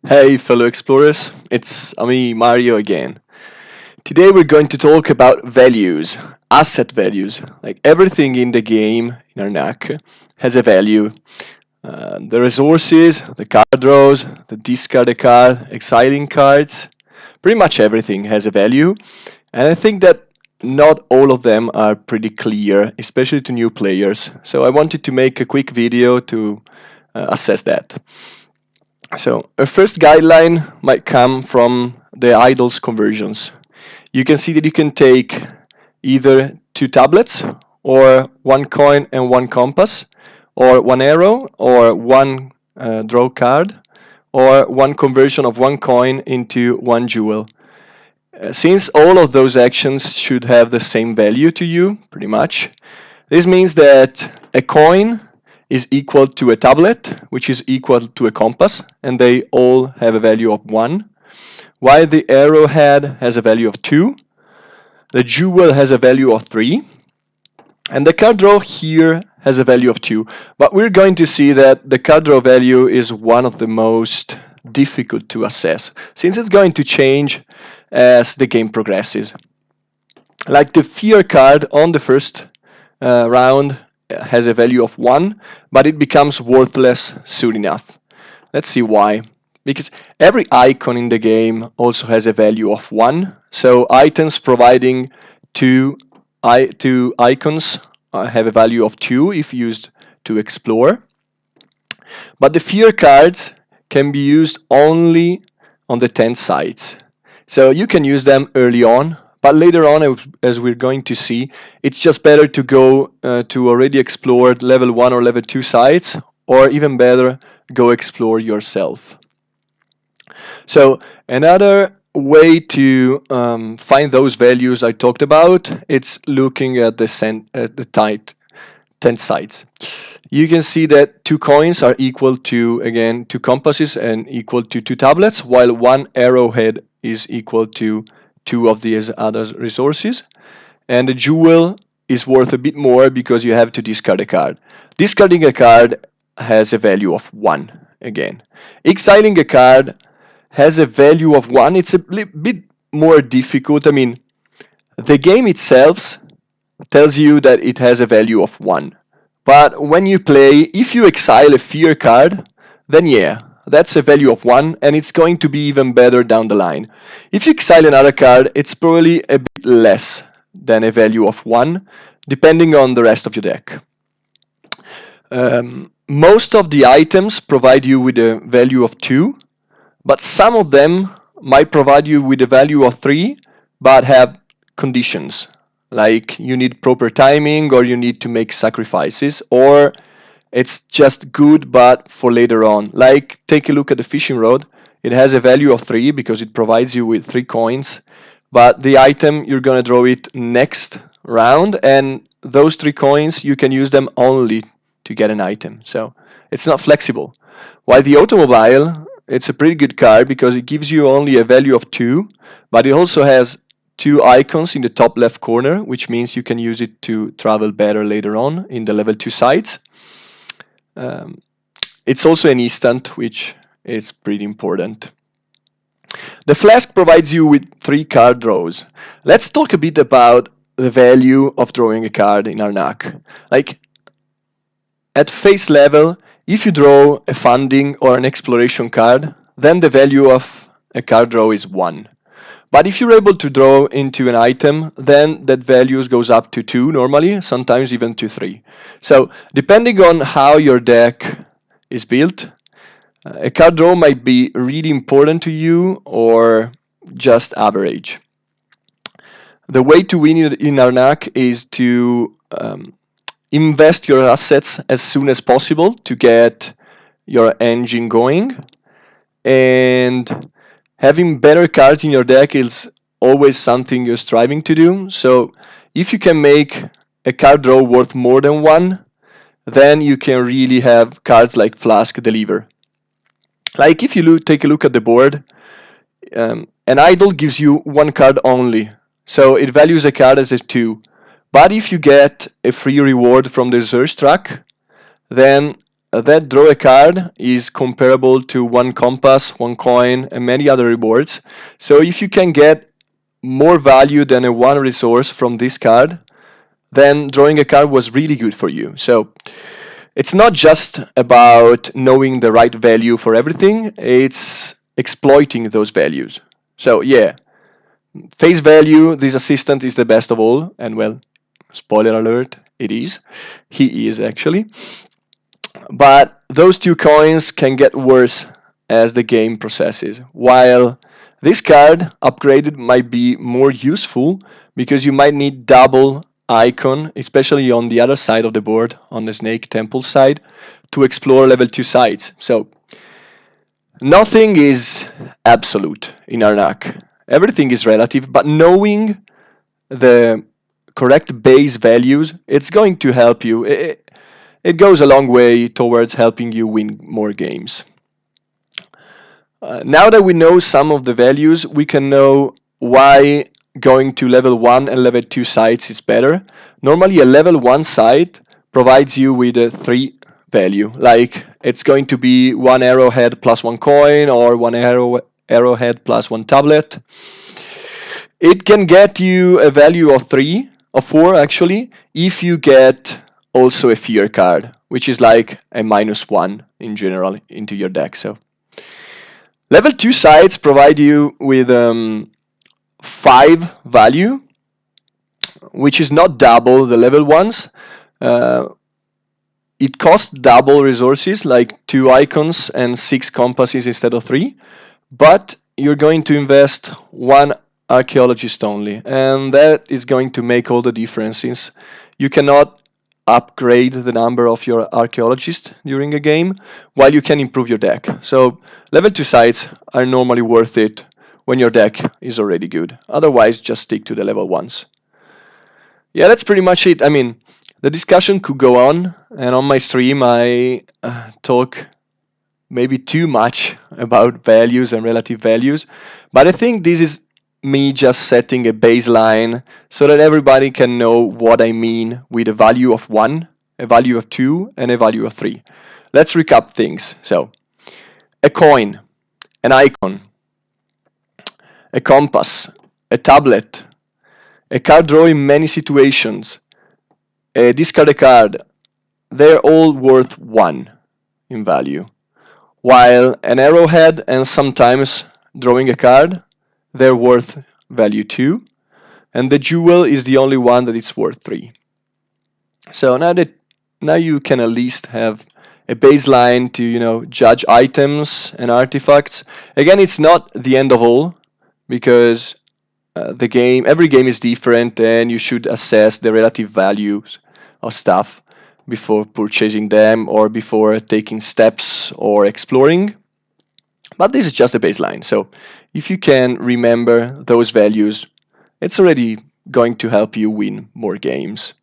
Hey, fellow explorers, it's me, Mario, again. Today we're going to talk about values, asset values. Like everything in the game, in Arnak, has a value. The resources, the card draws, the discard a card, exiling cards, pretty much everything has a value. And I think that not all of them are pretty clear, especially to new players. So I wanted to make a quick video to assess that. So a first guideline might come from the idols conversions. You can see that you can take either two tablets or one coin and one compass or one arrow or one draw card or one conversion of one coin into one jewel. Since all of those actions should have the same value to you, pretty much, this means that a coin is equal to a tablet, which is equal to a compass, and they all have a value of 1, while the arrowhead has a value of 2, the jewel has a value of 3, and the card draw here has a value of 2. But we're going to see that the card draw value is one of the most difficult to assess, since it's going to change as the game progresses. Like the fear card on the first round has a value of 1, but it becomes worthless soon enough. Let's see why. Because every icon in the game also has a value of 1, so items providing two icons have a value of 2 if used to explore. But the fear cards can be used only on the 10 sites. So you can use them early on, but later on, as we're going to see, it's just better to go to already explored level 1 or level 2 sites, or even better, go explore yourself. So another way to find those values I talked about, it's looking at the tight 10 sides. You can see that two coins are equal to, again, two compasses and equal to two tablets, while one arrowhead is equal to two of these other resources. And the jewel is worth a bit more because you have to discard a card. Discarding a card has a value of 1 again. Exiling a card has a value of 1. It's a bit more difficult. I mean, the game itself tells you that it has a value of 1. But when you play, if you exile a fear card, then yeah, that's a value of 1, and it's going to be even better down the line. If you exile another card, it's probably a bit less than a value of 1, depending on the rest of your deck. Most of the items provide you with a value of 2, but some of them might provide you with a value of 3, but have conditions. Like you need proper timing, or you need to make sacrifices, or it's just good but for later on. Like take a look at the fishing rod. It has a value of 3 because it provides you with 3 coins, but the item you're gonna draw it next round, and those 3 coins you can use them only to get an item. So it's not flexible. While the automobile, it's a pretty good card because it gives you only a value of 2, but it also has 2 icons in the top left corner, which means you can use it to travel better later on in the level 2 sites. It's also an instant, which is pretty important. The flask provides you with 3 card draws. Let's talk a bit about the value of drawing a card in Arnak. Like, at face level, if you draw a funding or an exploration card, then the value of a card draw is 1. But if you're able to draw into an item, then that value goes up to 2 normally, sometimes even to 3. So depending on how your deck is built, a card draw might be really important to you or just average. The way to win in Arnak is to invest your assets as soon as possible to get your engine going, and having better cards in your deck is always something you're striving to do. So if you can make a card draw worth more than 1, then you can really have cards like Flask deliver. Like if you take a look at the board, an idol gives you 1 card only, so it values a card as a 2. But if you get a free reward from the research track, then that draw a card is comparable to one compass, one coin, and many other rewards. So if you can get more value than a one resource from this card, then drawing a card was really good for you. So it's not just about knowing the right value for everything, it's exploiting those values. So yeah, face value, this assistant is the best of all, and well, spoiler alert, it is. He is actually. But those two coins can get worse as the game processes. While this card upgraded might be more useful because you might need double icon, especially on the other side of the board, on the Snake Temple side, to explore level 2 sites. So nothing is absolute in Arnak. Everything is relative, but knowing the correct base values, it's going to help you. It goes a long way towards helping you win more games. Now that we know some of the values, we can know why going to level 1 and level 2 sites is better. Normally, a level 1 site provides you with a 3 value, like it's going to be 1 arrowhead plus 1 coin, or 1 arrowhead plus 1 tablet. It can get you a value of 3, or 4 actually, if you get also a fear card, which is like a -1 in general into your deck. So level 2 sites provide you with 5 value, which is not double the level ones. Uh, it costs double resources, like 2 icons and 6 compasses instead of 3, but you're going to invest 1 archaeologist only, and that is going to make all the difference, since you cannot upgrade the number of your archaeologists during a game, while you can improve your deck. So level 2 sites are normally worth it when your deck is already good. Otherwise, just stick to the level 1s. Yeah, that's pretty much it. I mean, the discussion could go on, and on my stream I talk maybe too much about values and relative values, but I think this is me just setting a baseline so that everybody can know what I mean with a value of 1, a value of 2, and a value of 3. Let's recap things. So, a coin, an icon, a compass, a tablet, a card draw in many situations, a discard a card, they're all worth 1 in value. While an arrowhead and sometimes drawing a card, they're worth value 2, and the jewel is the only one that is worth 3. So now you can at least have a baseline to judge items and artifacts. Again, it's not the end of all, because every game is different, and you should assess the relative values of stuff before purchasing them or before taking steps or exploring. But this is just a baseline. So if you can remember those values, it's already going to help you win more games.